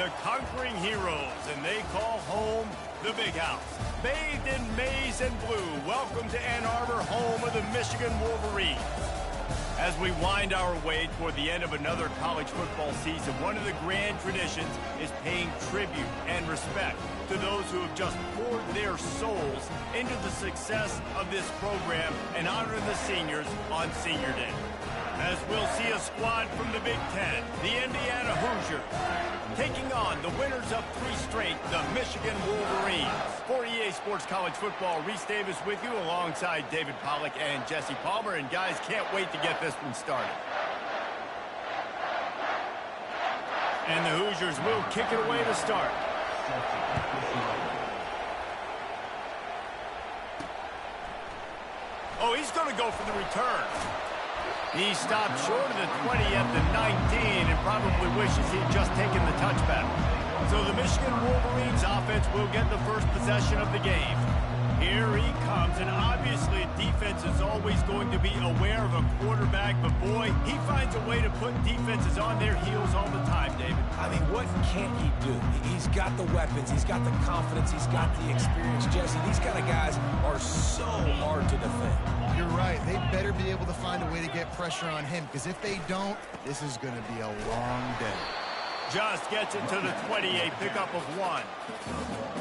the conquering heroes, and they call home the Big House. Bathed in maize and blue, welcome to Ann Arbor, home of the Michigan Wolverines. As we wind our way toward the end of another college football season, one of the grand traditions is paying tribute and respect to those who have just poured their souls into the success of this program and honoring the seniors on Senior Day. As we'll see a squad from the Big Ten, the Indiana Hoosiers, taking on the winners of 3 straight, the Michigan Wolverines. For EA Sports College Football, Reese Davis with you alongside David Pollack and Jesse Palmer. And guys, can't wait to get this one started. And the Hoosiers will kick it away to start. Oh, he's going to go for the return. He stopped short of the 20 at the 19 and probably wishes he'd just taken the touchback. So the Michigan Wolverines offense will get the first possession of the game. Here he comes, and obviously defense is always going to be aware of a quarterback, but boy, he finds a way to put defenses on their heels all the time, David. I mean, what can't he do? He's got the weapons, he's got the confidence, he's got the experience. Jesse, these kind of guys are so hard to defend. You're right. They better be able to find a way to get pressure on him, because if they don't, this is going to be a long day. Just gets it to the 20, a pickup of 1.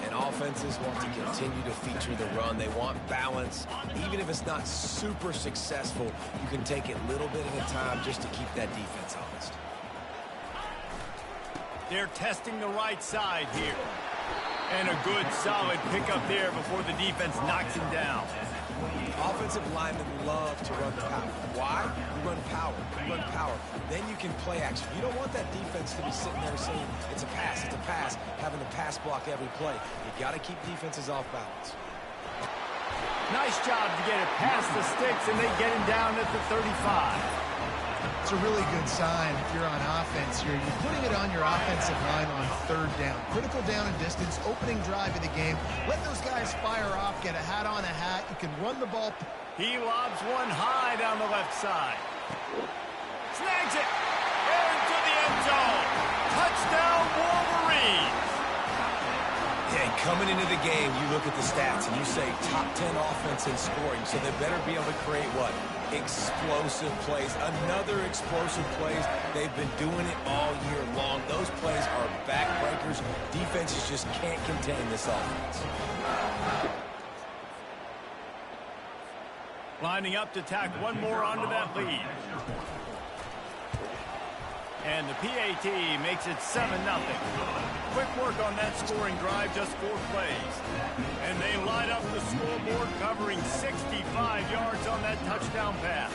And offenses want to continue to feature the run. They want balance. Even if it's not super successful, you can take it a little bit at a time just to keep that defense honest. They're testing the right side here. And a good, solid pickup there before the defense knocks him down. Offensive linemen love to run power. Why? You run power. You run power. Then you can play action. You don't want that defense to be sitting there saying, it's a pass, having to pass block every play. You got to keep defenses off balance. Nice job to get it past the sticks, and they get him down at the 35. It's a really good sign if you're on offense here. You're putting it on your offensive line on 3rd down. Critical down and distance, opening drive of the game. Let those guys fire off, get a hat on a hat. You can run the ball. He lobs one high down the left side. Snags it. Into the end zone. Touchdown, Wolverines. Yeah, coming into the game, you look at the stats and you say top 10 offense in scoring, so they better be able to create what? Explosive plays. Another explosive plays. They've been doing it all year long. Those plays are backbreakers. Defenses just can't contain this offense. Lining up to tack one more onto that lead. And the PAT makes it 7-0. Quick work on that scoring drive, just 4 plays. And they light up the scoreboard, covering 65 yards on that touchdown pass.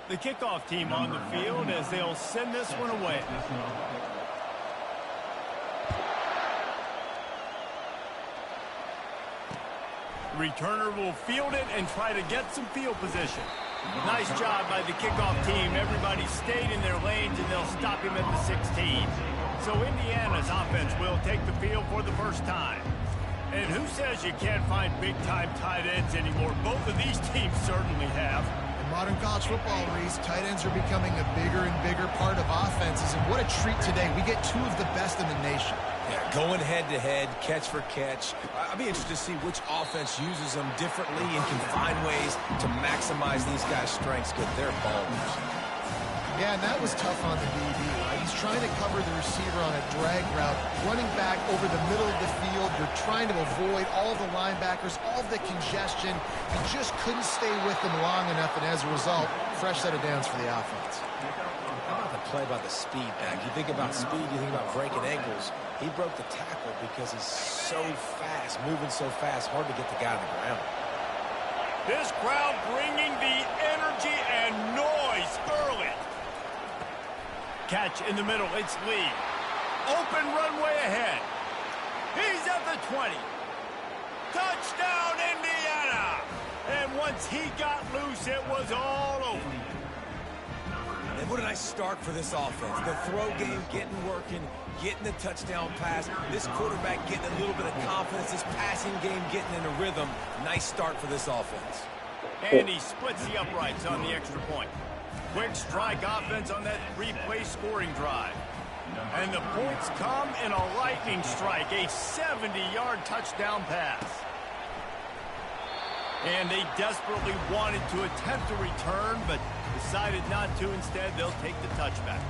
The kickoff team on the field as they'll send this one away. Returner will field it and try to get some field position. Nice job by the kickoff team. Everybody stayed in their lanes, and they'll stop him at the 16. So Indiana's offense will take the field for the first time. And who says you can't find big-time tight ends anymore? Both of these teams certainly have. Modern college football, Reese, tight ends are becoming a bigger and bigger part of offenses, and what a treat today. We get 2 of the best in the nation. Yeah, going head-to-head, catch for catch. I'd be interested to see which offense uses them differently and can find ways to maximize these guys' strengths because they're ballers. Yeah, and that was tough on the DB. Right? He's trying to cover the receiver on a drag route, running back over the middle of the field. You're trying to avoid all the linebackers, all the congestion. He just couldn't stay with them long enough, and as a result, fresh set of downs for the offense. How about the play by the speed back? You think about speed, you think about breaking ankles. He broke the tackle because he's so fast, moving so fast, hard to get the guy on the ground. This crowd bringing the energy and noise early. Catch in the middle, it's Lee. Open runway ahead. He's at the 20. Touchdown, Indiana! And once he got loose, it was all over. And what a nice start for this offense. The throw game getting working, getting the touchdown pass. This quarterback getting a little bit of confidence. This passing game getting in a rhythm. Nice start for this offense. And he splits the uprights on the extra point. Quick strike offense on that replay scoring drive. And the points come in a lightning strike, a 70-yard touchdown pass. And they desperately wanted to attempt a return, but decided not to. Instead, they'll take the touchback.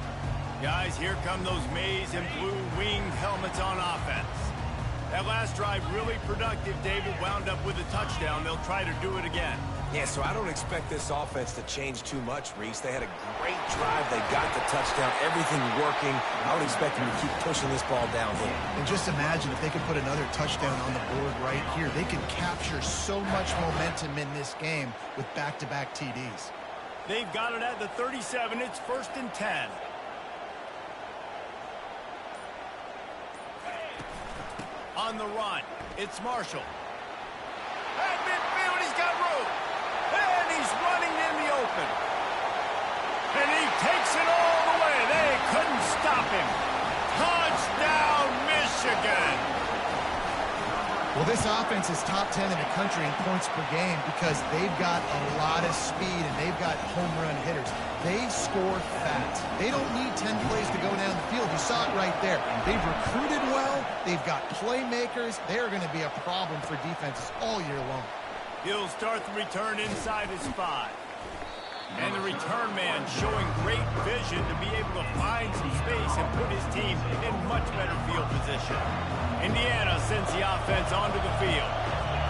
Guys, here come those maize and blue winged helmets on offense. That last drive really productive. David wound up with a touchdown. They'll try to do it again. Yeah, so I don't expect this offense to change too much, Reese. They had a great drive. They got the touchdown. Everything working. I would expect them to keep pushing this ball downhill. And just imagine if they could put another touchdown on the board right here. They could capture so much momentum in this game with back-to-back TDs. They've got it at the 37. It's 1st and 10. On the run, it's Marshall. At midfield, he's got room. And he's running in the open. And he takes it all the way. They couldn't stop him. Touchdown, Michigan. Well, this offense is top 10 in the country in points per game because they've got a lot of speed and they've got home run hitters. They score fast. They don't need 10 plays to go down the field. You saw it right there. They've recruited well. They've got playmakers. They're going to be a problem for defenses all year long. He'll start the return inside his 5. And the return man showing great vision to be able to find some space and put his team in much better field position. Indiana sends the offense onto the field.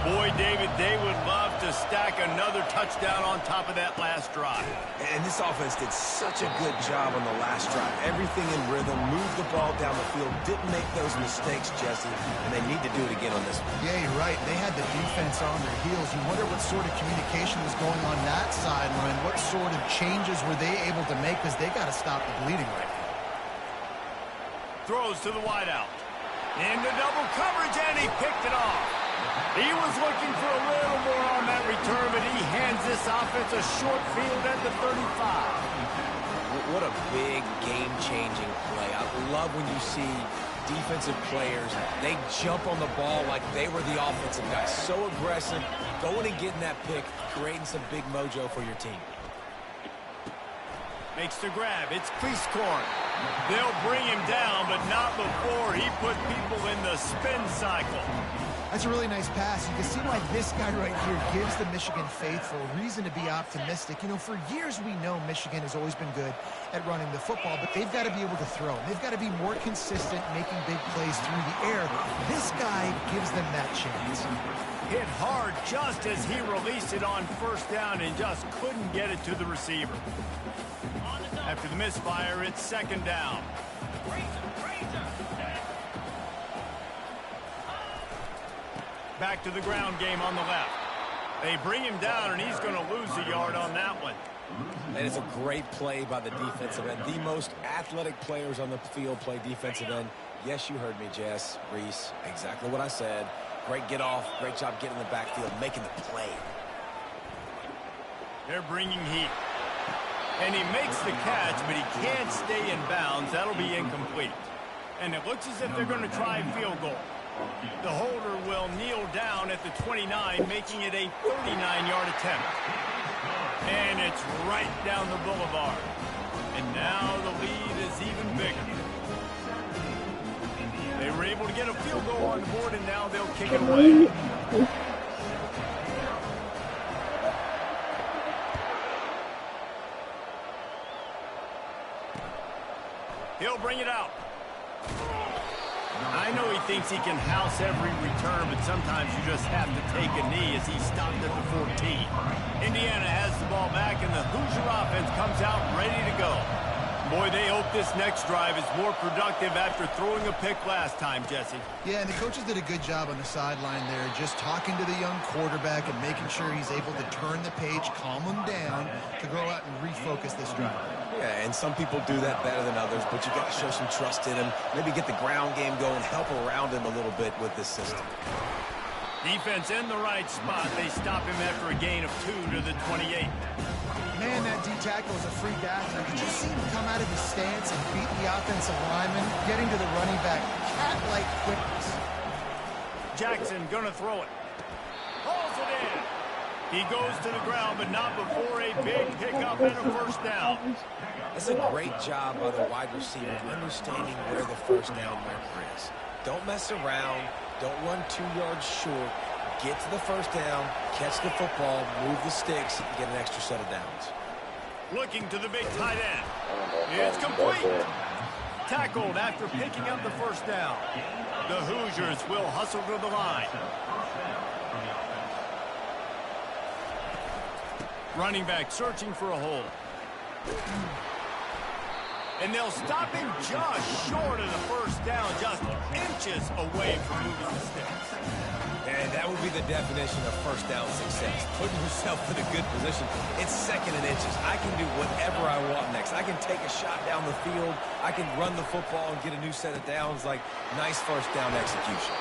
Boy, David, they would love to stack another touchdown on top of that last drive. And this offense did such a good job on the last drive. Everything in rhythm, moved the ball down the field, didn't make those mistakes, Jesse, and they need to do it again on this one. Yeah, you're right. They had the defense on their heels. You wonder what sort of communication was going on that sideline. What sort of changes were they able to make because they got to stop the bleeding right now. Throws to the wideout. Into double coverage, and he picked it off. He was looking for a little more on that return, but he hands this offense a short field at the 35. What a big game-changing play. I love when you see defensive players, they jump on the ball like they were the offensive guys. So aggressive, going and getting that pick, creating some big mojo for your team. Makes the grab. It's Cleescorn. They'll bring him down, but not before he put people in the spin cycle. That's a really nice pass. You can see why this guy right here gives the Michigan faithful reason to be optimistic. You know, for years we know Michigan has always been good at running the football, but they've got to be able to throw. They've got to be more consistent making big plays through the air. This guy gives them that chance. Hit hard just as he released it on 1st down and just couldn't get it to the receiver. After the misfire, it's 2nd down. Back to the ground game on the left. They bring him down, and he's going to lose a yard on that one. And it's a great play by the defensive end. The most athletic players on the field play defensive end. Yes, you heard me, Jess, Reese. Exactly what I said. Great get off. Great job getting in the backfield, making the play. They're bringing heat. And he makes the catch, but he can't stay in bounds. That'll be incomplete. And it looks as if they're going to try a field goal. The holder will kneel down at the 29, making it a 39-yard attempt. And it's right down the boulevard. And now the lead is even bigger. They were able to get a field goal on the board, and now they'll kick it away. He'll bring it out. I know he thinks he can house every return, but sometimes you just have to take a knee as he stopped at the 14. Indiana has the ball back, and the Hoosier offense comes out ready to go. Boy, they hope this next drive is more productive after throwing a pick last time, Jesse. Yeah, and the coaches did a good job on the sideline there, just talking to the young quarterback and making sure he's able to turn the page, calm him down, to go out and refocus this drive. Yeah, and some people do that better than others, but you got to show some trust in him. Maybe get the ground game going, help around him a little bit with this system. Defense in the right spot. They stop him after a gain of 2 to the 28. Man, that D tackle is a freak athlete. Did you see him come out of his stance and beat the offensive lineman, getting to the running back? Cat-like quickness. Jackson gonna throw it. Hauls it in. He goes to the ground, but not before a big pickup and a first down. That's a great job by the wide receiver understanding where the first down marker is. Don't mess around. Don't run 2 yards short. Get to the first down, catch the football, move the sticks, and get an extra set of downs. Looking to the big tight end. It's complete. Tackled after picking up the first down. The Hoosiers will hustle to the line. Running back searching for a hole. And they'll stop him just short of the first down, just inches away from moving the sticks. And that would be the definition of first down success. Putting yourself in a good position. It's second and inches. I can do whatever I want next. I can take a shot down the field. I can run the football and get a new set of downs. Like, nice first down execution.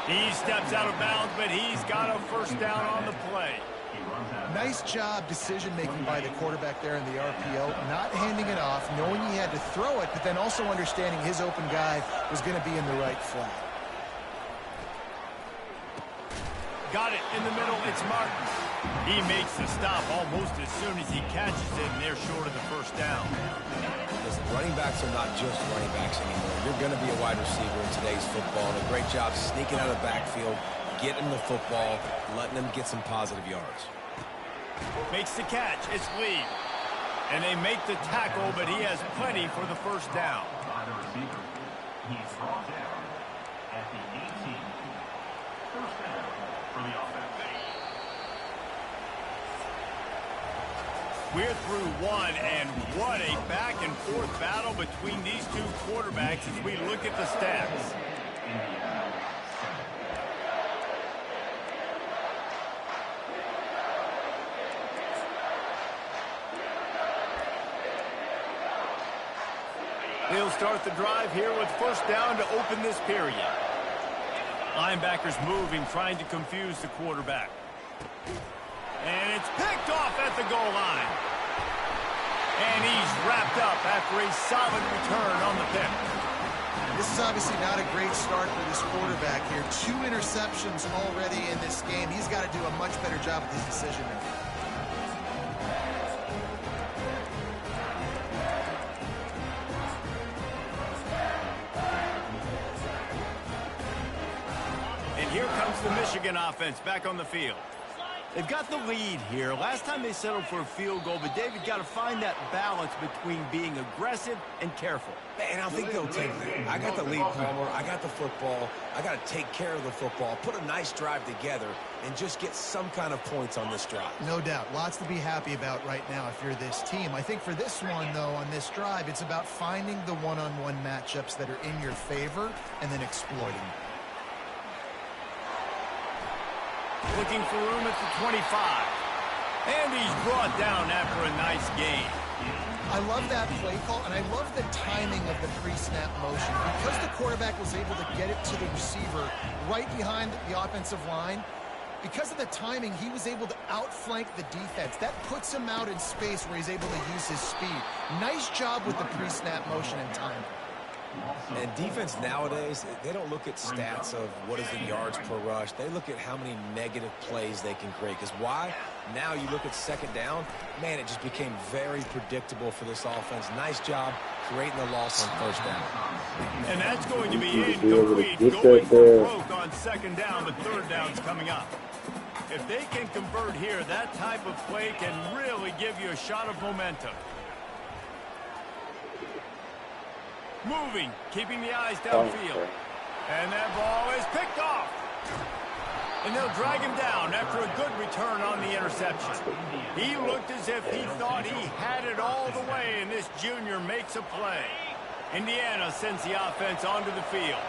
He steps out of bounds, but he's got a first down on the play. Nice job decision-making by the quarterback there in the RPO, not handing it off, knowing he had to throw it, but then also understanding his open guy was going to be in the right flat. Got it in the middle. It's Martin. He makes the stop almost as soon as he catches it, and they're short of the first down. Listen, running backs are not just running backs anymore. You're going to be a wide receiver in today's football. And a great job sneaking out of the backfield, getting the football, letting them get some positive yards. Makes the catch. It's Lee. And they make the tackle, but he has plenty for the first down. He's brought down at the 18. First down for the offense. We're through one, and what a back-and-forth battle between these two quarterbacks as we look at the stats. They'll start the drive here with first down to open this period. Linebackers moving, trying to confuse the quarterback. And it's picked off at the goal line. And he's wrapped up after a solid return on the pick. This is obviously not a great start for this quarterback here. 2 interceptions already in this game. He's got to do a much better job with his decision-making. And here comes the Michigan offense back on the field. They've got the lead here. Last time they settled for a field goal, but David got to find that balance between being aggressive and careful. And I think they'll take that. I got the lead, Palmer. I got the football. I got to take care of the football, put a nice drive together, and just get some kind of points on this drive. No doubt. Lots to be happy about right now if you're this team. I think for this one, though, on this drive, it's about finding the one-on-one matchups that are in your favor and then exploiting them. Looking for room at the 25. And he's brought down after a nice gain. I love that play call, and I love the timing of the pre-snap motion. Because the quarterback was able to get it to the receiver right behind the offensive line, because of the timing, he was able to outflank the defense. That puts him out in space where he's able to use his speed. Nice job with the pre-snap motion and timing. And defense nowadays, they don't look at stats of what is the yards per rush. They look at how many negative plays they can create. Because why? Now you look at second down, man, it just became very predictable for this offense. Nice job creating the loss on first down. And that's going to be incomplete. Going for broke on second down, but third down's coming up. If they can convert here, that type of play can really give you a shot of momentum. Moving, keeping the eyes downfield. And that ball is picked off. And they'll drag him down after a good return on the interception. He looked as if he thought he had it all the way, and this junior makes a play. Indiana sends the offense onto the field.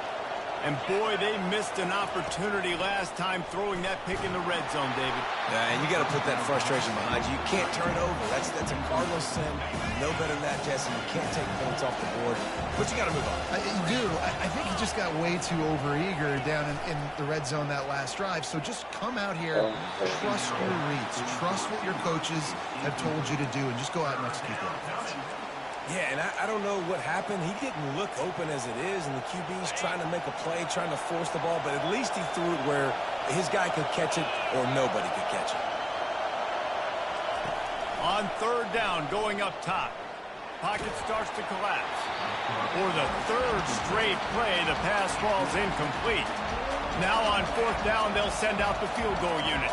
And boy, they missed an opportunity last time throwing that pick in the red zone, David. And you got to put that frustration behind you. You can't turn it over. That's a Cardinal sin. No better than that, Jesse. You can't take points off the board, but you got to move on. You do. I think he just got way too overeager down in the red zone that last drive. So just come out here, trust your reads, trust what your coaches have told you to do, and just go out and execute that. Yeah, and I don't know what happened. He didn't look open as it is, and the QB's trying to make a play, trying to force the ball, but at least he threw it where his guy could catch it or nobody could catch it. On third down, going up top. Pocket starts to collapse. For the third straight play, the pass falls incomplete. Now on fourth down, they'll send out the field goal unit.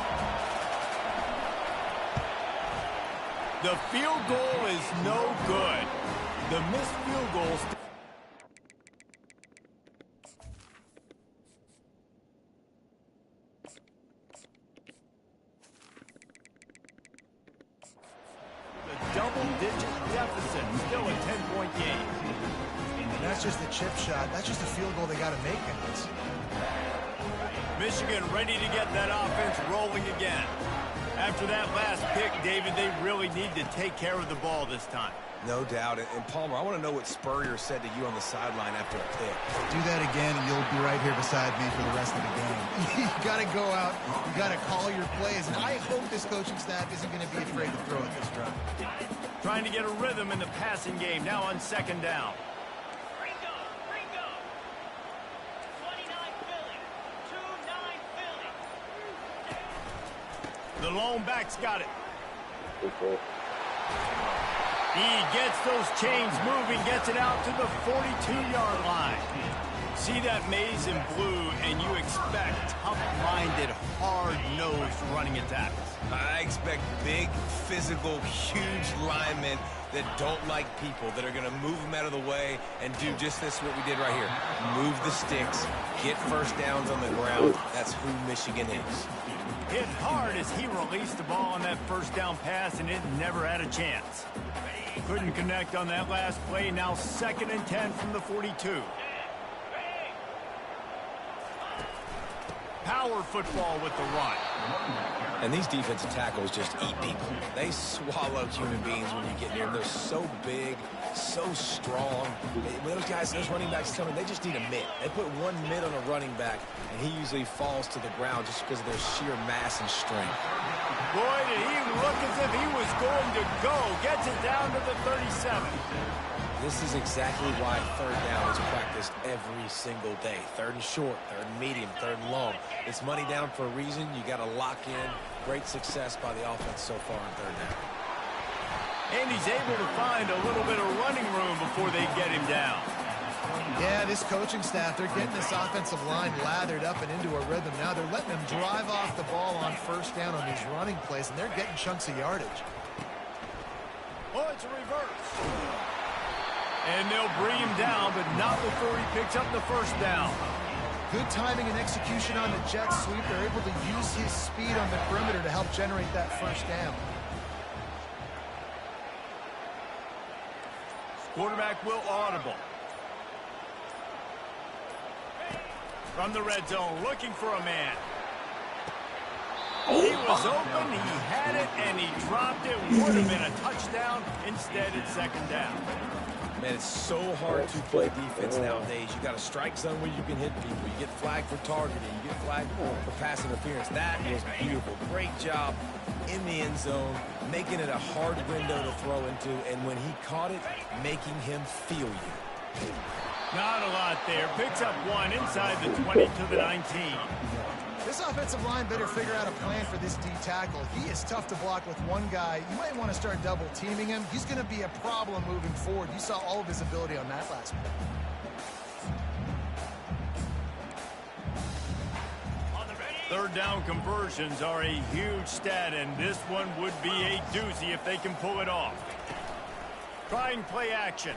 The field goal is no good. The missed field goal. The double-digit deficit, still a 10-point game. And that's just a chip shot. That's just a field goal they got to make in this. Michigan ready to get that offense rolling again. After that last pick, David, they really need to take care of the ball this time. No doubt. And Palmer, I want to know what Spurrier said to you on the sideline after a pick. Do that again, and you'll be right here beside me for the rest of the game. You got to go out. You got to call your plays. And I hope this coaching staff isn't going to be afraid to throw at this drive. Trying to get a rhythm in the passing game. Now on second down. Ringo. 29 Philly. 29 Philly. The lone back's got it. He gets those chains moving, gets it out to the 42-yard line. See that maize in blue, and you expect tough-minded, hard-nosed running attacks. I expect big, physical, huge linemen that don't like people, that are going to move them out of the way and do just this, what we did right here. Move the sticks, get first downs on the ground. That's who Michigan is. Hit hard as he released the ball on that first down pass, and it never had a chance. Couldn't connect on that last play. Now 2nd and 10 from the 42. Power football with the run. And these defensive tackles just eat people. They swallow human beings when you get near them. They're so big, so strong. When those guys, those running backs coming, they just need a mitt. They put one mitt on a running back, and he usually falls to the ground just because of their sheer mass and strength. Boy, did he look as if he was going to go. Gets it down to the 37. This is exactly why third down is practiced every single day. Third and short, third and medium, third and long. It's money down for a reason. You got to lock in. Great success by the offense so far on third down. And he's able to find a little bit of running room before they get him down. Yeah, this coaching staff, they're getting this offensive line lathered up and into a rhythm. Now they're letting them drive off the ball on first down on these running plays, and they're getting chunks of yardage. Oh, it's a reverse. And they'll bring him down, but not before he picks up the first down. Good timing and execution on the jet sweep. They're able to use his speed on the perimeter to help generate that first down. Quarterback will audible. From the red zone, looking for a man. He was open, he had it, and he dropped it. Would have been a touchdown. Instead, it's second down. Man, it's so hard to play defense nowadays. You got a strike zone where you can hit people. You get flagged for targeting. You get flagged for pass interference. That was beautiful. Great job in the end zone, making it a hard window to throw into, and when he caught it, making him feel you. Not a lot there. Picks up one inside the 20 to the 19. This offensive line better figure out a plan for this D tackle. He is tough to block with one guy. You might want to start double teaming him. He's going to be a problem moving forward. You saw all of his ability on that last play. Third down conversions are a huge stat, and this one would be a doozy if they can pull it off. Trying play action.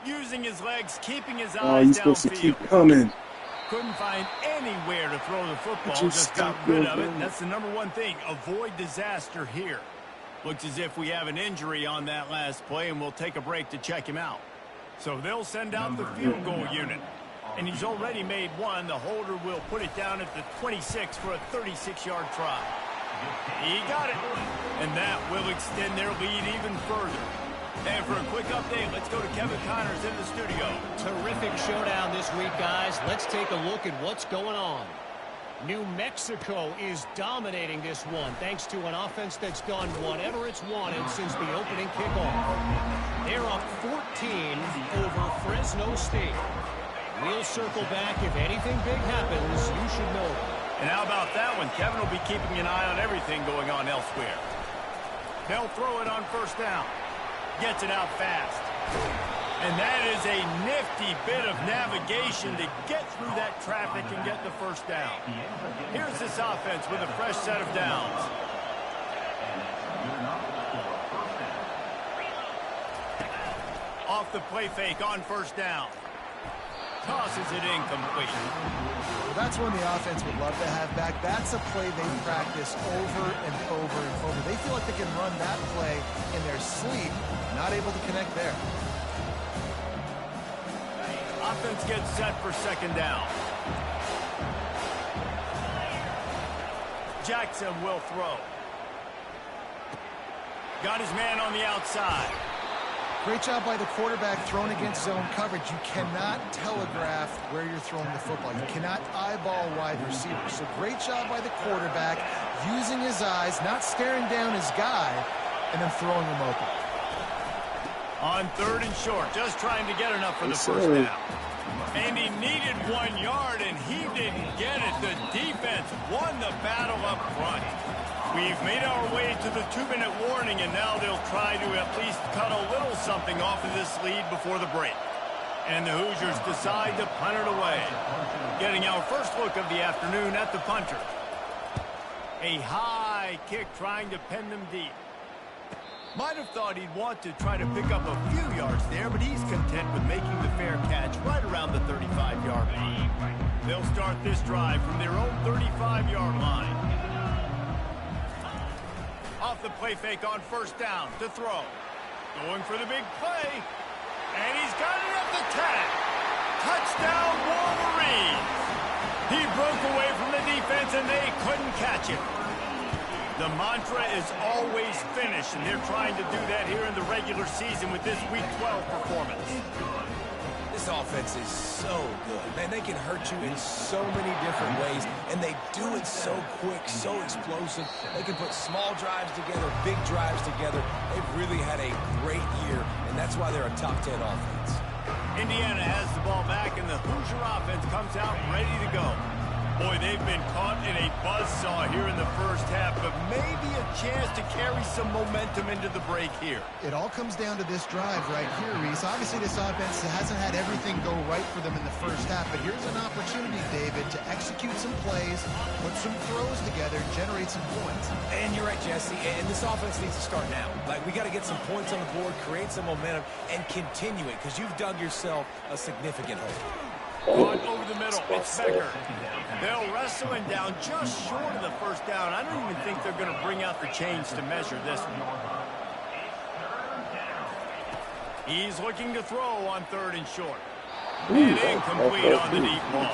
Using his legs, keeping his eyes he's supposed to keep downfield. coming. Couldn't find anywhere to throw the football. Just got stop rid of moving. it. That's the number one thing. Avoid disaster here. Looks as if we have an injury on that last play, and we'll take a break to check him out. So they'll send out the field goal unit. And he's already made one. The holder will put it down at the 26 for a 36-yard try. He got it. And that will extend their lead even further. And for a quick update, let's go to Kevin Connors in the studio. Terrific showdown this week, guys. Let's take a look at what's going on. New Mexico is dominating this one thanks to an offense that's done whatever it's wanted since the opening kickoff. They're up 14 over Fresno State. We'll circle back. If anything big happens, you should know. And how about that one? Kevin will be keeping an eye on everything going on elsewhere. They'll throw it on first down. Gets it out fast. And that is a nifty bit of navigation to get through that traffic and get the first down. Here's this offense with a fresh set of downs. Off the play fake on first down. Tosses it incomplete. Well, that's one the offense would love to have back. That's a play they practice over and over and over. They feel like they can run that play in their sleep. Not able to connect there. Offense gets set for second down. Jackson will throw. Got his man on the outside. Great job by the quarterback throwing against zone coverage. You cannot telegraph where you're throwing the football. You cannot eyeball wide receivers. So great job by the quarterback using his eyes, not staring down his guy, and then throwing him open. On third and short, just trying to get enough for the first down. And he needed 1 yard, and he didn't get it. The defense won the battle up front. We've made our way to the 2-minute warning, and now they'll try to at least cut a little something off of this lead before the break. And the Hoosiers decide to punt it away. Getting our first look of the afternoon at the punter. A high kick trying to pin them deep. Might have thought he'd want to try to pick up a few yards there, but he's content with making the fair catch right around the 35-yard line. They'll start this drive from their own 35-yard line. Off the play fake on first down to throw. Going for the big play. And he's got it at the 10. Touchdown Wolverines. He broke away from the defense and they couldn't catch him. The mantra is always finish, and they're trying to do that here in the regular season with this Week 12 performance. This offense is so good. Man, they can hurt you in so many different ways, and they do it so quick, so explosive. They can put small drives together, big drives together. They've really had a great year, and that's why they're a top 10 offense. Indiana has the ball back, and the Hoosier offense comes out ready to go. Boy, they've been caught in a buzzsaw here in the first half, but maybe a chance to carry some momentum into the break here. It all comes down to this drive right here, Reese. Obviously, this offense hasn't had everything go right for them in the first half, but here's an opportunity, David, to execute some plays, put some throws together, generate some points. And you're right, Jesse, and this offense needs to start now. Like, we got to get some points on the board, create some momentum, and continue it, because you've dug yourself a significant hole. Run over the middle. It's Becker. They'll wrestle him down just short of the first down. I don't even think they're going to bring out the chains to measure this one. He's looking to throw on third and short. And incomplete on the deep ball.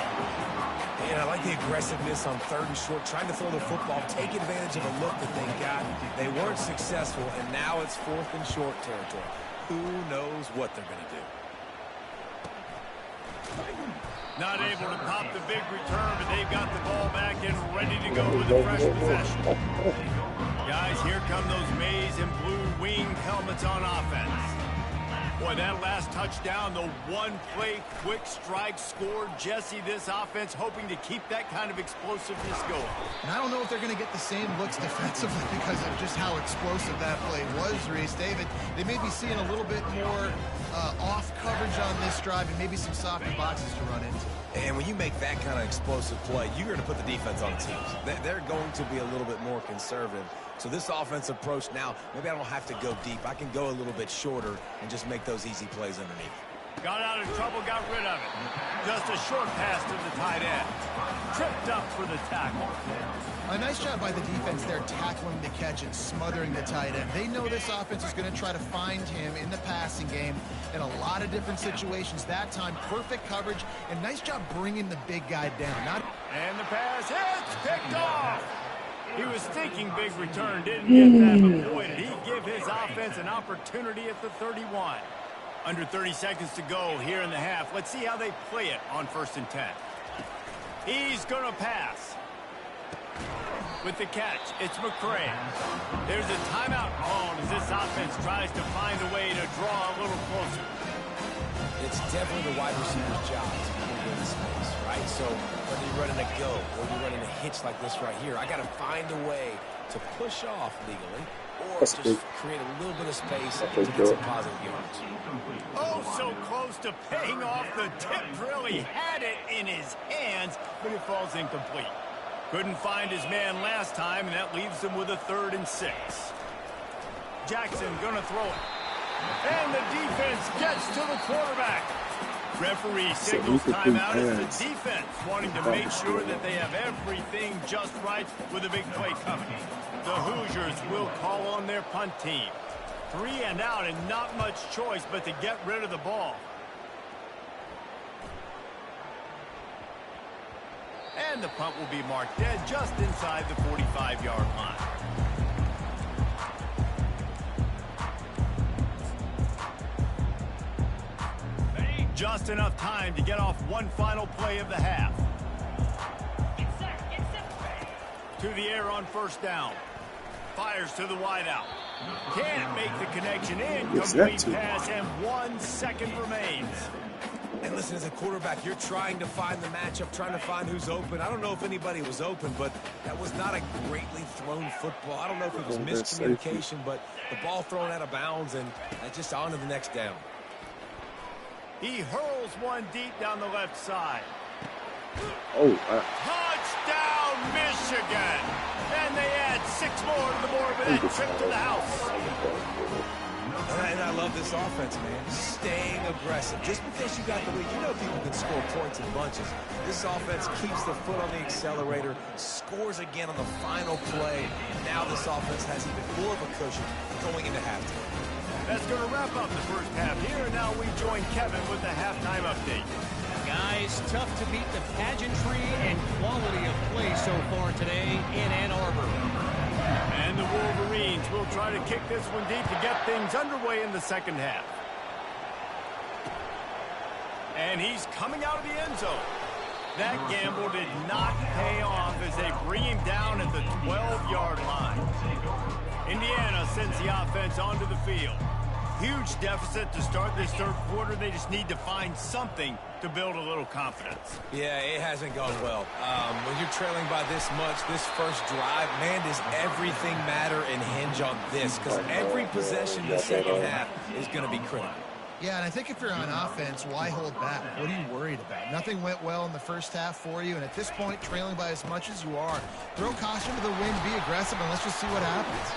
And I like the aggressiveness on third and short, trying to throw the football, take advantage of a look that they got. They weren't successful, and now it's fourth and short territory. Who knows what they're going to do? Not able to pop the big return, but they've got the ball back and ready to go with a fresh possession. Guys, here come those maize and blue winged helmets on offense. Boy, that last touchdown, the one-play quick strike scored. Jesse, this offense hoping to keep that kind of explosiveness going. And I don't know if they're going to get the same looks defensively because of just how explosive that play was, Reese. David, they may be seeing a little bit more off coverage on this drive and maybe some softer boxes to run into. And when you make that kind of explosive play, you're going to put the defense on its heels. They're going to be a little bit more conservative. So this offensive approach now, maybe I don't have to go deep. I can go a little bit shorter and just make those easy plays underneath. Got out of trouble, got rid of it. Just a short pass to the tight end. Tripped up for the tackle. A nice job by the defense there, tackling the catch and smothering the tight end. They know this offense is going to try to find him in the passing game in a lot of different situations. That time, perfect coverage, and nice job bringing the big guy down. And the pass hits, picked off. He was thinking big return, didn't get that, but boy, did he give his offense an opportunity at the 31. Under 30 seconds to go here in the half. Let's see how they play it on 1st and 10. He's going to pass. With the catch, it's McCray. There's a timeout called as this offense tries to find a way to draw a little closer. It's definitely the wide receiver's job to get in space, right? So whether you're running a go or you're running a hitch like this right here, I got to find a way to push off legally or just create a little bit of space to get some positive yards. Oh, so close to paying off. The tip really had it in his hands, but it falls incomplete. Couldn't find his man last time, and that leaves him with a 3rd and 6. Jackson gonna throw it. And the defense gets to the quarterback. Referee signals timeout as the defense wanting to make sure that they have everything just right with a big play coming. The Hoosiers will call on their punt team. 3 and out and not much choice but to get rid of the ball. And the punt will be marked dead just inside the 45-yard line. Just enough time to get off one final play of the half. Get set. To the air on 1st down. Fires to the wideout. Can't make the connection in. Complete pass, and 1 second remains. And listen, as a quarterback, you're trying to find the matchup, trying to find who's open. I don't know if anybody was open, but that was not a greatly thrown football. I don't know if it was miscommunication, but the ball thrown out of bounds and just on to the next down. He hurls one deep down the left side. Touchdown, Michigan! And they add 6 more to the board with that trip to the house. And I love this offense, man. Staying aggressive. Just because you got the lead, you know people can score points in bunches. This offense keeps the foot on the accelerator, scores again on the final play, and now this offense has even more of a cushion going into halftime. That's going to wrap up the first half here, and now we join Kevin with the halftime update. Guys, tough to beat the pageantry and quality of play so far today in Ann Arbor. And the Wolverines will try to kick this one deep to get things underway in the second half. And he's coming out of the end zone. That gamble did not pay off as they bring him down at the 12-yard line. Indiana sends the offense onto the field. Huge deficit to start this third quarter. They just need to find something to build a little confidence. Yeah, it hasn't gone well. When you're trailing by this much, this first drive, man, does everything matter and hinge on this? Because every possession in the second half is going to be critical. Yeah, and I think if you're on offense, why hold back? What are you worried about? Nothing went well in the first half for you, and at this point, trailing by as much as you are, throw caution to the wind, be aggressive, and let's just see what happens.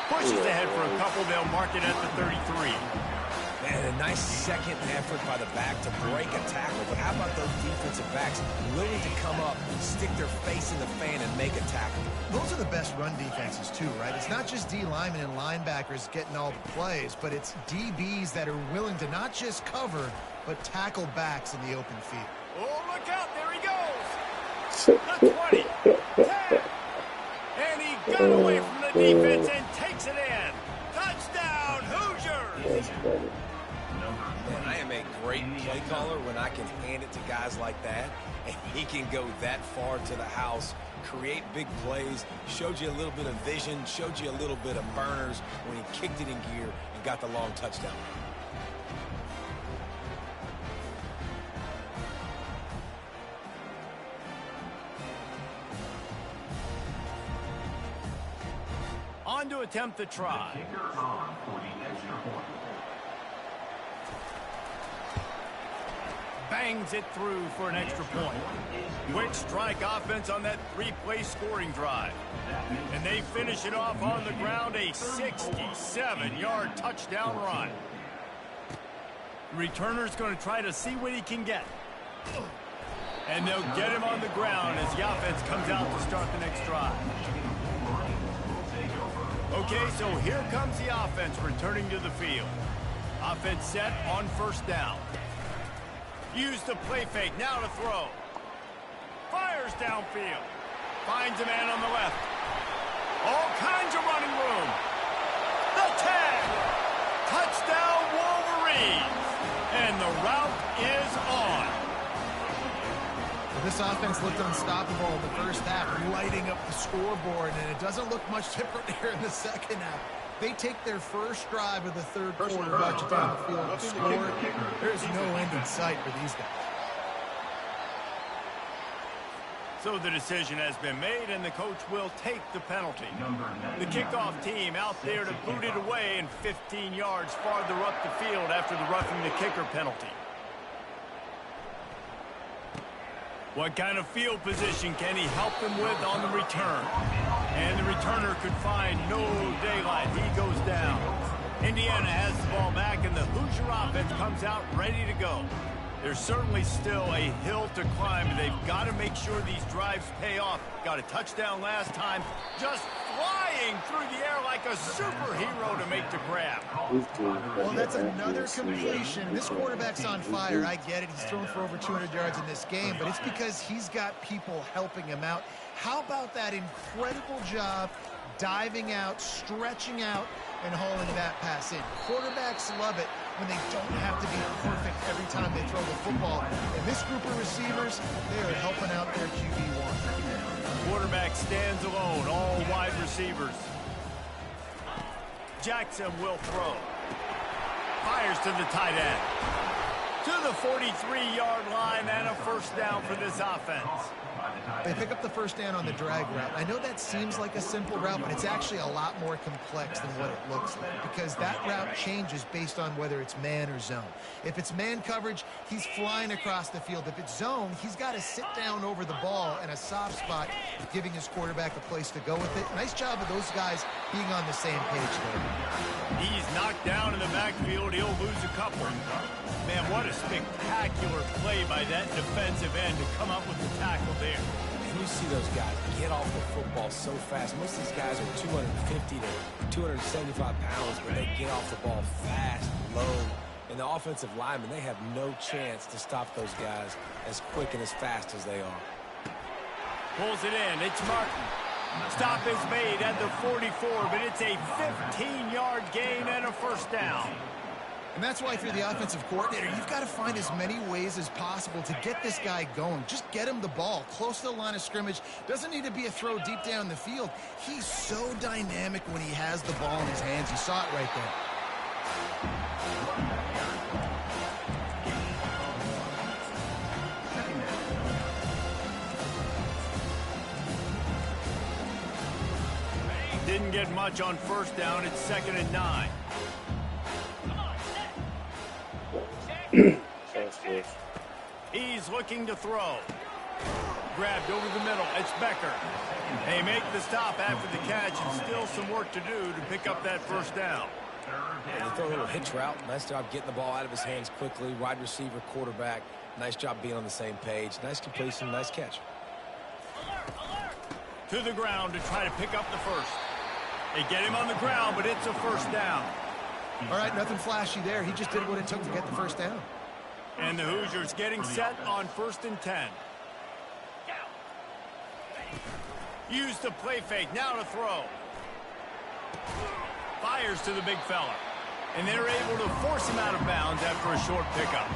Pushes ahead for a couple. They'll mark it at the 33. Man, a nice second effort by the back to break a tackle. But how about those defensive backs willing to come up, stick their face in the fan, and make a tackle? Those are the best run defenses, too, right? It's not just D linemen and linebackers getting all the plays, but it's DBs that are willing to not just cover, but tackle backs in the open field. Oh, look out. There he goes. The 20. 10. And he got away from the defense and takes it in. Touchdown, Hoosiers! Man, I am a great play caller when I can hand it to guys like that, and he can go that far to the house, create big plays, showed you a little bit of vision, showed you a little bit of burners when he kicked it in gear and got the long touchdown. On to attempt the try. Bangs it through for an extra point. Quick strike offense on that 3-play scoring drive. And they finish it off on the ground, a 67-yard touchdown run. The returner's going to try to see what he can get. And they'll get him on the ground as the offense comes out to start the next drive. Okay, so here comes the offense returning to the field. Offense set on first down. Use the play fake, now to throw. Fires downfield. Finds a man on the left. All kinds of running room. The tag. Touchdown Wolverines. And the route is on. Well, this offense looked unstoppable in the first half, lighting up the scoreboard, and it doesn't look much different here in the second half. They take their first drive of the third quarter, march it down the field, and score. There's no end in sight for these guys. So the decision has been made, and the coach will take the penalty. The kickoff team out there to boot it away and 15 yards farther up the field after the roughing the kicker penalty. What kind of field position can he help them with on the return? And the returner could find no daylight. He goes down. Indiana has the ball back, and the Hoosier offense comes out ready to go. There's certainly still a hill to climb, and they've got to make sure these drives pay off. Got a touchdown last time, just flying through the air like a superhero to make the grab. Well, that's another completion. This quarterback's on fire. I get it. He's thrown for over 200 yards in this game, but it's because he's got people helping him out. How about that incredible job diving out, stretching out, and hauling that pass in? Quarterbacks love it when they don't have to be perfect every time they throw the football. And this group of receivers, they are helping out their QB1. Quarterback stands alone, all wide receivers. Jackson will throw. Fires to the tight end. To the 43-yard line and a first down for this offense. They pick up the first down on the drag route. I know that seems like a simple route, but it's actually a lot more complex than what it looks like, because that route changes based on whether it's man or zone. If it's man coverage, he's flying across the field. If it's zone, he's got to sit down over the ball in a soft spot, giving his quarterback a place to go with it. Nice job of those guys being on the same page there. He's knocked down in the backfield. He'll lose a couple. Man, what a spectacular play by that defensive end to come up with the tackle there. And you see those guys get off the football so fast. Most of these guys are 250 to 275 pounds, but they get off the ball fast, low. And the offensive linemen, they have no chance to stop those guys as quick and as fast as they are. Pulls it in. It's Martin. Stop is made at the 44, but it's a 15-yard gain and a first down. And that's why if you're the offensive coordinator, you've got to find as many ways as possible to get this guy going. Just get him the ball close to the line of scrimmage. Doesn't need to be a throw deep down the field. He's so dynamic when he has the ball in his hands. You saw it right there. Didn't get much on first down. It's 2nd and 9. He's looking to throw. Grabbed over the middle. It's Becker. They make the stop after the catch, and still some work to do to pick up that first down. And they throw a little hitch route. Nice job getting the ball out of his hands quickly. Wide receiver, quarterback. Nice job being on the same page. Nice completion, nice catch. To the ground to try to pick up the first. They get him on the ground, but it's a first down. All right, nothing flashy there. He just did what it took to get the first down. And the Hoosiers getting set on 1st and 10. Use the play fake, now to throw. Fires to the big fella. And they're able to force him out of bounds after a short pickup.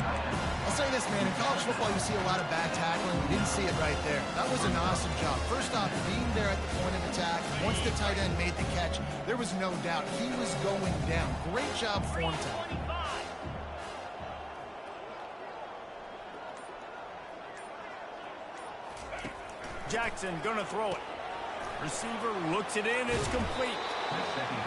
I'll say this, man. In college football, you see a lot of bad tackling. We didn't see it right there. That was an awesome job. First off, being there at the point of attack. Once the tight end made the catch, there was no doubt he was going down. Great job form tackling. Jackson gonna throw it. Receiver looks it in, it's complete.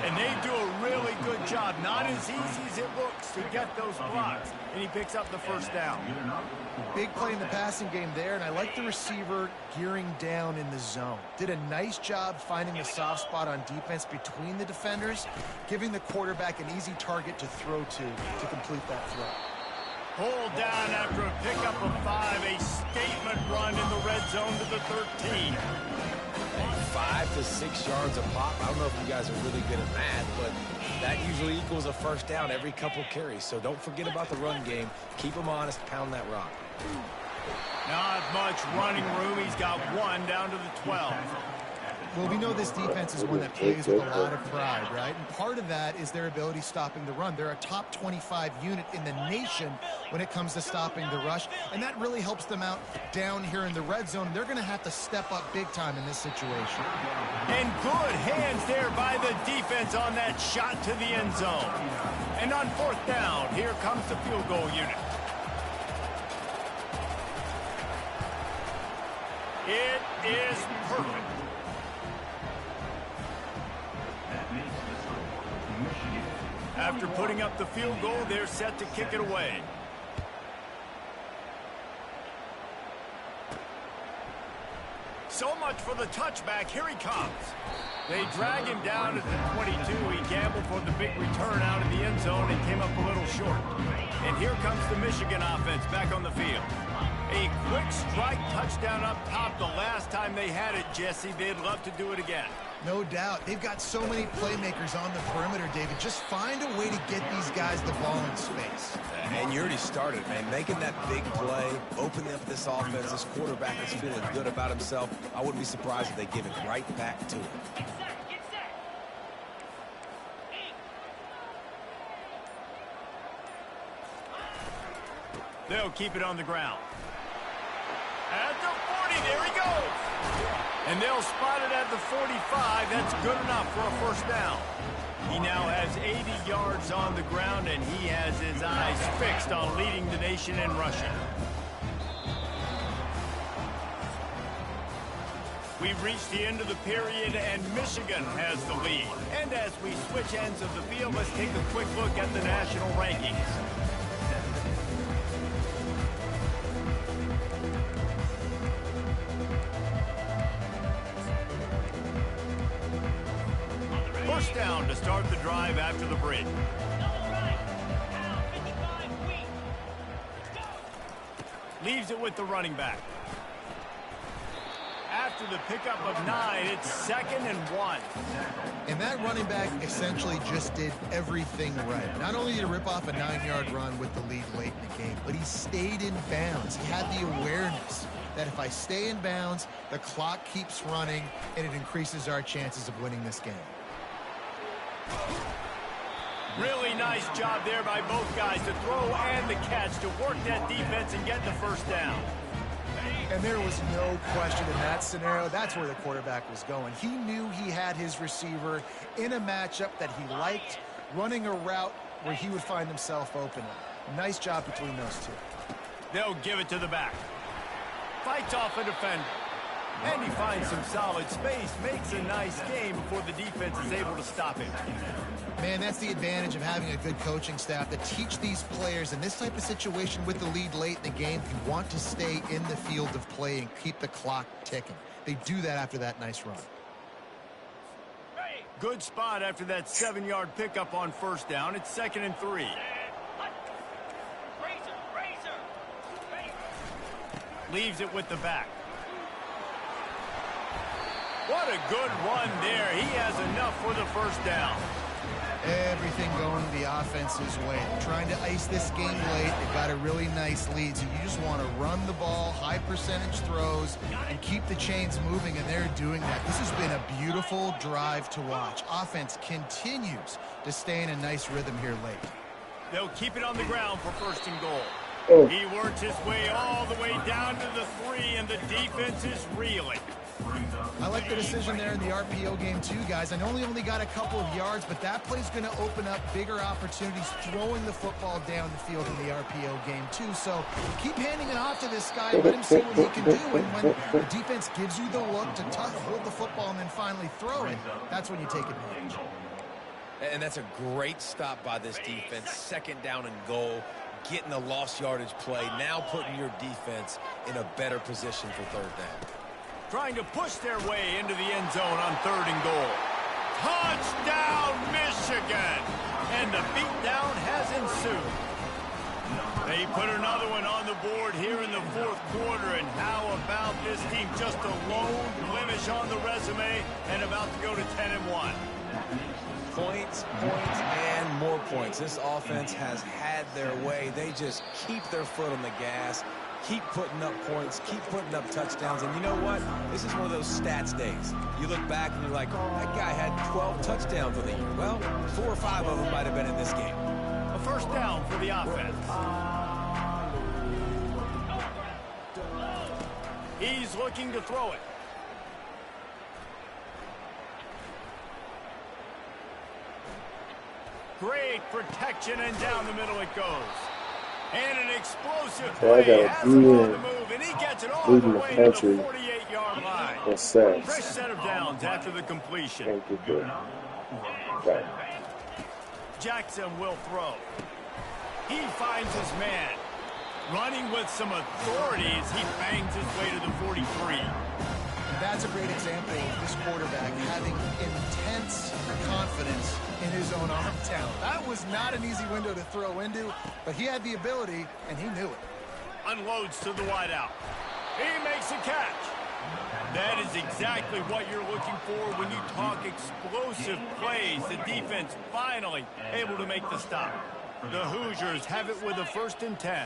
And they do a really good job. Not as easy as it looks to get those blocks. And he picks up the first down. Big play in the passing game there, and I like the receiver gearing down in the zone. Did a nice job finding a soft spot on defense between the defenders, giving the quarterback an easy target to throw to complete that throw. Pulled down after a pickup of 5, a statement run in the red zone to the 13. 5 to 6 yards a pop. I don't know if you guys are really good at math, but that usually equals a first down every couple carries. So don't forget about the run game. Keep them honest. Pound that rock. Not much running room. He's got 1 down to the 12. Well, we know this defense is one that plays with a lot of pride, right? And part of that is their ability stopping the run. They're a top 25 unit in the nation when it comes to stopping the rush, and that really helps them out down here in the red zone. They're going to have to step up big time in this situation. And good hands there by the defense on that shot to the end zone. And on 4th down, here comes the field goal unit. It is perfect. After putting up the field goal, they're set to kick it away. So much for the touchback. Here he comes. They drag him down at the 22. He gambled for the big return out of the end zone and came up a little short. And here comes the Michigan offense back on the field. A quick strike touchdown up top the last time they had it, Jesse. They'd love to do it again. No doubt. They've got so many playmakers on the perimeter, David. Just find a way to get these guys the ball in space. And you already started, man. Making that big play, opening up this offense. This quarterback is feeling good about himself. I wouldn't be surprised if they give it right back to him. Get set, get set. They'll keep it on the ground. At the 40, there he goes. And they'll spot it at the 45. That's good enough for a first down. He now has 80 yards on the ground, and he has his eyes fixed on leading the nation in rushing. We've reached the end of the period, and Michigan has the lead. And as we switch ends of the field, let's take a quick look at the national rankings. First down to start the drive after the break. Double right. Down 55 weak. Let's go. Leaves it with the running back. After the pickup of 9, it's 2nd and 1. And that running back essentially just did everything right. Not only did he rip off a 9-yard run with the lead late in the game, but he stayed in bounds. He had the awareness that if I stay in bounds, the clock keeps running, and it increases our chances of winning this game. Really nice job there by both guys to throw and the catch to work that defense and get the first down. And there was no question in that scenario. That's where the quarterback was going. He knew he had his receiver in a matchup that he liked, running a route where he would find himself open. Nice job between those two. They'll give it to the back. Fights off a defender. And he finds some solid space, makes a nice game before the defense is able to stop him. Man, that's the advantage of having a good coaching staff that teach these players in this type of situation with the lead late in the game. You want to stay in the field of play and keep the clock ticking. They do that after that nice run. Good spot after that 7-yard pickup on first down. It's 2nd and 3. Leaves it with the back. What a good run there. He has enough for the first down. Everything going the offense's way. They're trying to ice this game late. They've got a really nice lead, so you just want to run the ball, high percentage throws, and keep the chains moving, and they're doing that. This has been a beautiful drive to watch. Offense continues to stay in a nice rhythm here late. They'll keep it on the ground for 1st and goal. He works his way all the way down to the 3, and the defense is reeling. I like the decision there in the RPO game too, guys. I know he only got a couple of yards, but that play's going to open up bigger opportunities throwing the football down the field in the RPO game too. So keep handing it off to this guy and let him see what he can do. And when the defense gives you the look to hold the football and then finally throw it, that's when you take advantage. And that's a great stop by this defense. 2nd down and goal, getting the lost yardage play, now putting your defense in a better position for 3rd down. Trying to push their way into the end zone on 3rd and goal. Touchdown, Michigan! And the beatdown has ensued. They put another one on the board here in the fourth quarter, and how about this team? Just a lone blemish on the resume and about to go to 10-1. Points, points, and more points. This offense has had their way. They just keep their foot on the gas, keep putting up points, keep putting up touchdowns. And you know what? This is one of those stats days. You look back and you're like, oh, that guy had 12 touchdowns on the year. Well, 4 or 5 of them might have been in this game. A first down for the offense. He's looking to throw it. Great protection, and down the middle it goes. And an explosive play has him on the move, and he gets it all the way to the 48-yard line. Fresh set of downs after the completion. Jackson will throw. He finds his man. Running with some authority as he bangs his way to the 43. That's a great example of this quarterback having intense confidence in his own arm talent. That was not an easy window to throw into, but he had the ability, and he knew it. Unloads to the wideout. He makes a catch. That is exactly what you're looking for when you talk explosive plays. The defense finally able to make the stop. The Hoosiers have it with a 1st and 10.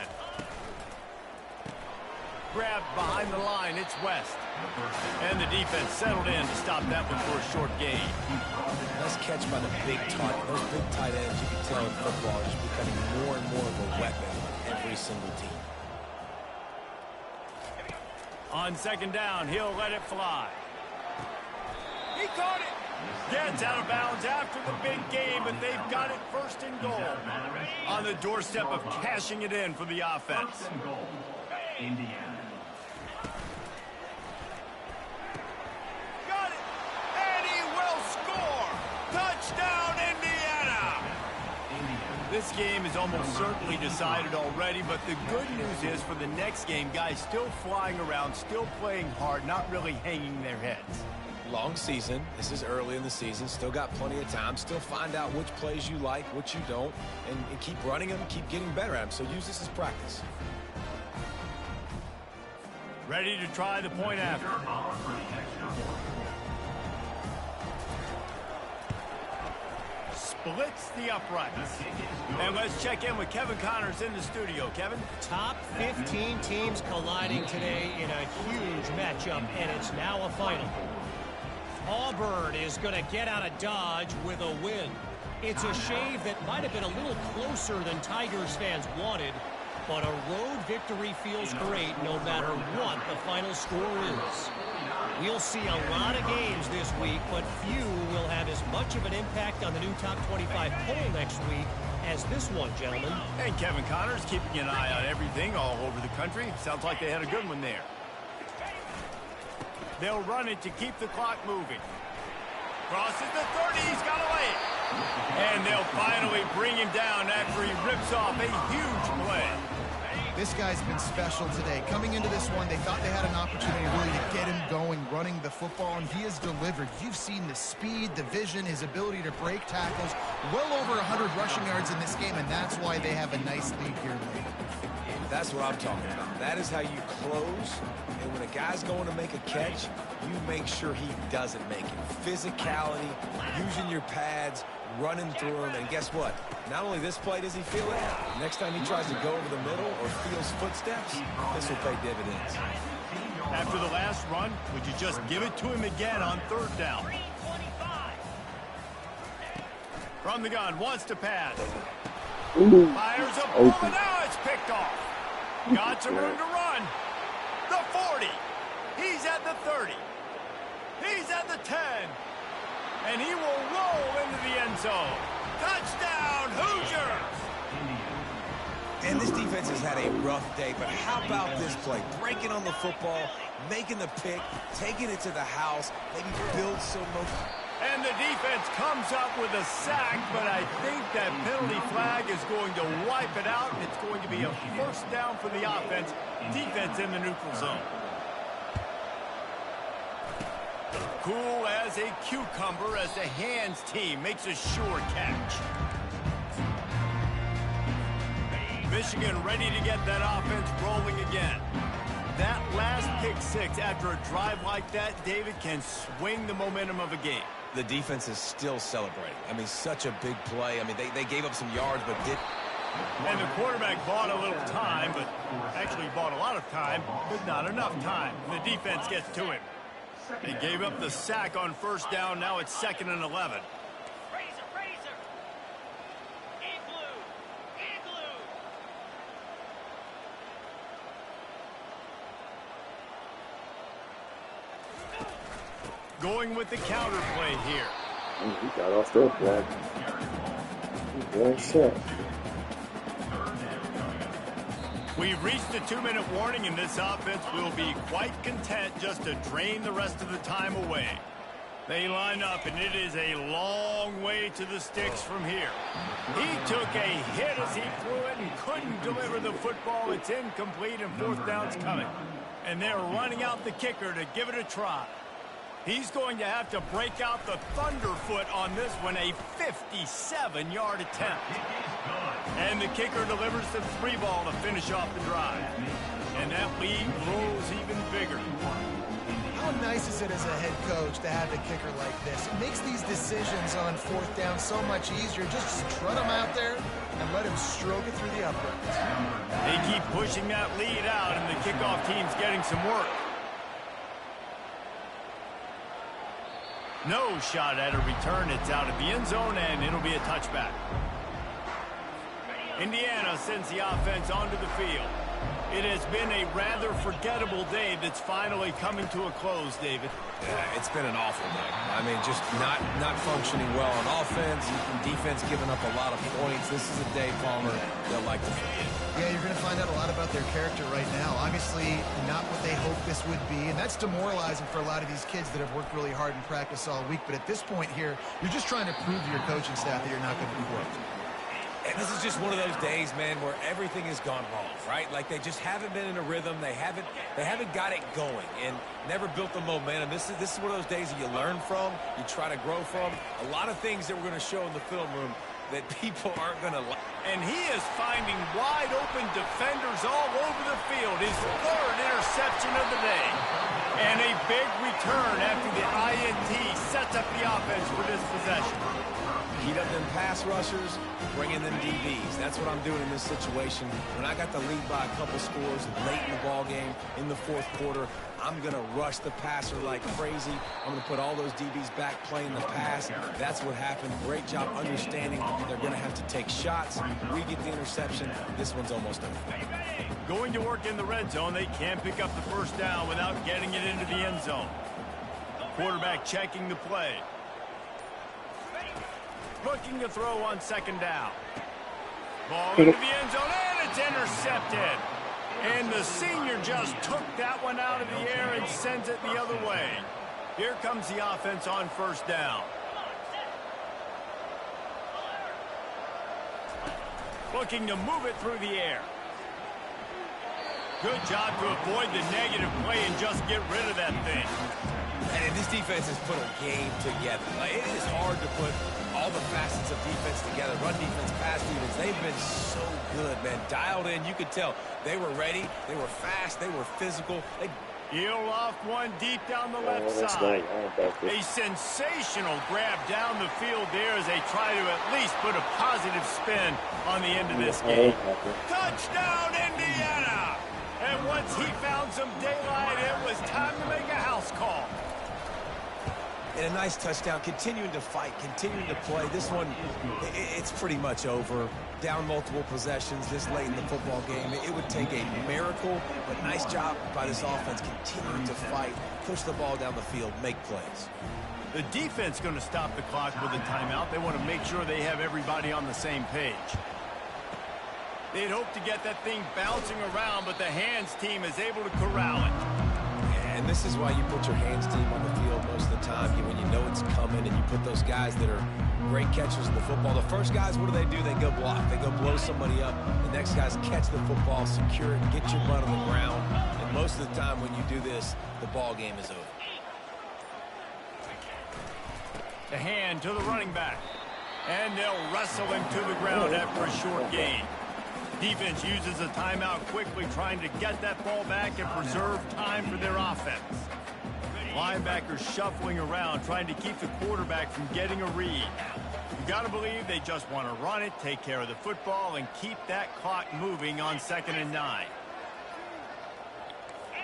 Grabbed behind the line, it's West. And the defense settled in to stop that one for a short gain. Nice catch by the big tight. Those big tight ends, you can tell in football, are just becoming more and more of a weapon on every single team. On 2nd down, he'll let it fly. He caught it. Gets out of bounds after the big game, but they've got it 1st and goal. On the doorstep of cashing it in for the offense. 1st and goal, Indiana. Got it. And he will score. Touchdown, Indiana. This game is almost certainly decided already, but the good news is for the next game, guys still flying around, still playing hard, not really hanging their heads. Long season. This is early in the season. Still got plenty of time. Still find out which plays you like, which you don't, and keep running them, keep getting better at them. So use this as practice. Ready to try the point after. Splits the uprights. And let's check in with Kevin Connors in the studio. Kevin? Top 15 teams colliding today in a huge matchup, and it's now a final. Auburn is going to get out of Dodge with a win. It's a shave that might have been a little closer than Tigers fans wanted, but a road victory feels great no matter what the final score is. We'll see a lot of games this week, but few will have as much of an impact on the new top 25 poll next week as this one, gentlemen. And Kevin Connors keeping an eye on everything all over the country. Sounds like they had a good one there. They'll run it to keep the clock moving. Crosses the 30, he's got to lay it. And they'll finally bring him down after he rips off a huge play. This guy's been special today. Coming into this one, they thought they had an opportunity really to get him going, running the football, and he has delivered. You've seen the speed, the vision, his ability to break tackles. Well over 100 rushing yards in this game, and that's why they have a nice lead here today. That's what I'm talking about. That is how you close. And when a guy's going to make a catch, you make sure he doesn't make it. Physicality, using your pads, running through him. And guess what? Not only this play does he feel it, next time he tries to go over the middle or feels footsteps, this will pay dividends. After the last run, would you just give it to him again on 3rd down? From the gun, wants to pass. Fires a ball, and now it's picked off. Got some room to run. The 40. He's at the 30. He's at the 10. And he will roll into the end zone. Touchdown, Hoosiers! And this defense has had a rough day, but how about this play? Breaking on the football, making the pick, taking it to the house, maybe build some momentum. And the defense comes up with a sack, but I think that penalty flag is going to wipe it out, and it's going to be a 1st down for the offense. Defense in the neutral zone. Cool as a cucumber as the hands team makes a sure catch. Michigan ready to get that offense rolling again. That last pick six after a drive like that, David, can swing the momentum of a game. The defense is still celebrating. I mean, such a big play. I mean, they gave up some yards, but did. And the quarterback bought a little time, but actually bought a lot of time, but not enough time. The defense gets to him. They gave up the sack on first down. Now it's 2nd and 11. Razor. Igloo. Going with the counter play here. He got off that block. Well set. We've reached the 2-minute warning, and this offense will be quite content just to drain the rest of the time away. They line up, and it is a long way to the sticks from here. He took a hit as he threw it and couldn't deliver the football. It's incomplete, and 4th down's coming. And they're running out the kicker to give it a try. He's going to have to break out the thunderfoot on this one, a 57-yard attempt. And the kicker delivers the 3 ball to finish off the drive. And that lead grows even bigger. How nice is it as a head coach to have a kicker like this? It makes these decisions on 4th down so much easier. Just trot him out there and let him stroke it through the uprights. They keep pushing that lead out, and the kickoff team's getting some work. No shot at a return. It's out of the end zone, and it'll be a touchback. Indiana sends the offense onto the field. It has been a rather forgettable day that's finally coming to a close, David. Yeah, it's been an awful day. I mean, just not functioning well on offense. Defense giving up a lot of points. This is a day, Palmer, they'll like to forget. Yeah, you're going to find out a lot about their character right now. Obviously, not what they hoped this would be, and that's demoralizing for a lot of these kids that have worked really hard in practice all week. But at this point here, you're just trying to prove to your coaching staff that you're not going to be worked. And this is just one of those days, man, where everything has gone wrong, right? Like they just haven't been in a rhythm. They haven't got it going and never built the momentum. This is one of those days that you learn from, you try to grow from. A lot of things that we're going to show in the film room that people aren't going to like. And he is finding wide open defenders all over the field. His 3rd interception of the day. And a big return after the INT sets up the offense for this possession. Heat up them pass rushers, bring in them DBs. That's what I'm doing in this situation. When I got the lead by a couple scores late in the ball game, in the 4th quarter, I'm going to rush the passer like crazy. I'm going to put all those DBs back playing the pass. That's what happened. Great job understanding they're going to have to take shots. We get the interception. This one's almost over. Going to work in the red zone. They can't pick up the 1st down without getting it into the end zone. Quarterback checking the play. Looking to throw on 2nd down. Ball into the end zone, and it's intercepted. And the senior just took that one out of the air and sends it the other way. Here comes the offense on 1st down. Looking to move it through the air. Good job to avoid the negative play and just get rid of that thing. And this defense has put a game together. Like, it is hard to put all the facets of defense together. Run defense, pass defense. They've been so good, man. Dialed in. You could tell they were ready. They were fast. They were physical. He'll off one deep down the left side. A sensational grab down the field there as they try to at least put a positive spin on the end of this game. Touchdown, Indiana! And once he found some daylight, it was time to make a house call. And a nice touchdown, continuing to fight, continuing to play. This one, it's pretty much over. Down multiple possessions this late in the football game. It would take a miracle, but nice job by this offense continuing to fight, push the ball down the field, make plays. The defense going to stop the clock with a timeout. They want to make sure they have everybody on the same page. They'd hope to get that thing bouncing around, but the hands team is able to corral it. And this is why you put your hands team on the field most of the time. When you know it's coming and you put those guys that are great catchers in the football. The first guys, what do? They go block. They go blow somebody up. The next guys catch the football, secure it, get your butt on the ground. And most of the time when you do this, the ball game is over. The hand to the running back. And they'll wrestle him to the ground after a short gain. Defense uses a timeout quickly, trying to get that ball back and preserve time for their offense. Linebackers shuffling around, trying to keep the quarterback from getting a read. You got to believe they just want to run it, take care of the football, and keep that clock moving on 2nd and 9.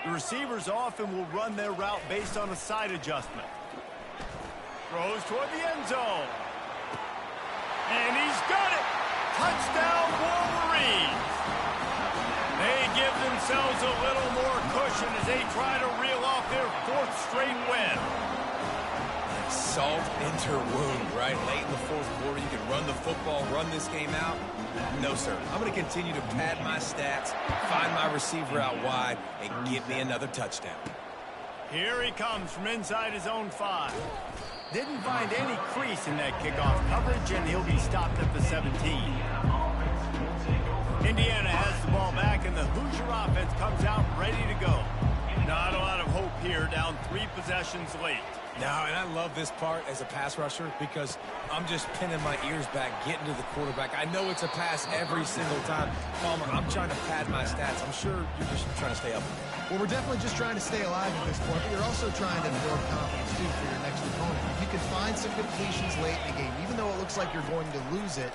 The receivers often will run their route based on a side adjustment. Throws toward the end zone. And he's got it! Touchdown, Wolverines! They give themselves a little more cushion as they try to reel off their 4th straight win. Salt into wound, right? Late in the 4th quarter, you can run the football, run this game out. No, sir. I'm going to continue to pad my stats, find my receiver out wide, and give me another touchdown. Here he comes from inside his own 5. Didn't find any crease in that kickoff coverage, and he'll be stopped at the 17. Indiana has the ball back, and the Hoosier offense comes out ready to go. Not a lot of hope here, down 3 possessions late. No, and I love this part as a pass rusher because I'm just pinning my ears back, getting to the quarterback. I know it's a pass every single time. Palmer, I'm trying to pad my stats. I'm sure you're just trying to stay up. Well, we're definitely just trying to stay alive at this point, but you're also trying to build confidence, too, for your next opponent. If you can find some completions late in the game, even though it looks like you're going to lose it,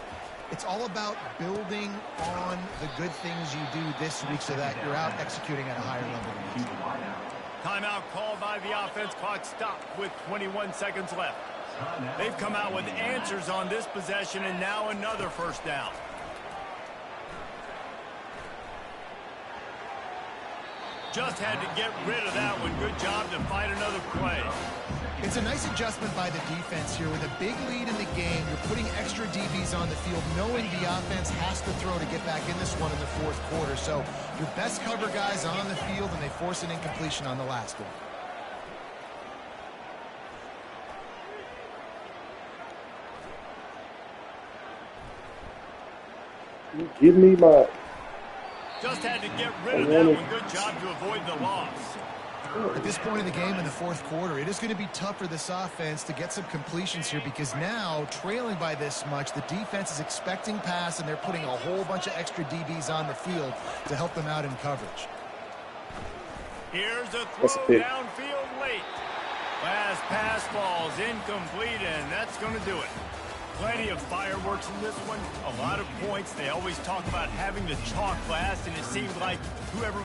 it's all about building on the good things you do this week so that you're out executing at a higher level. Timeout called by the offense. Clock stopped with 21 seconds left. They've come out with answers on this possession, and now another 1st down. Just had to get rid of that one. Good job to find another play. It's a nice adjustment by the defense here. With a big lead in the game, you're putting extra DBs on the field, knowing the offense has to throw to get back in this one in the 4th quarter. So your best cover guys on the field, and they force an incompletion on the last one. Give me my... Just had to get rid of that one. Good job to avoid the loss. At this point in the game in the 4th quarter, it is going to be tough for this offense to get some completions here because now, trailing by this much, the defense is expecting pass, and they're putting a whole bunch of extra DBs on the field to help them out in coverage. Here's a throw downfield late. Last pass falls incomplete, and that's going to do it. Plenty of fireworks in this one. A lot of points. They always talk about having the chalk last, and it seemed like whoever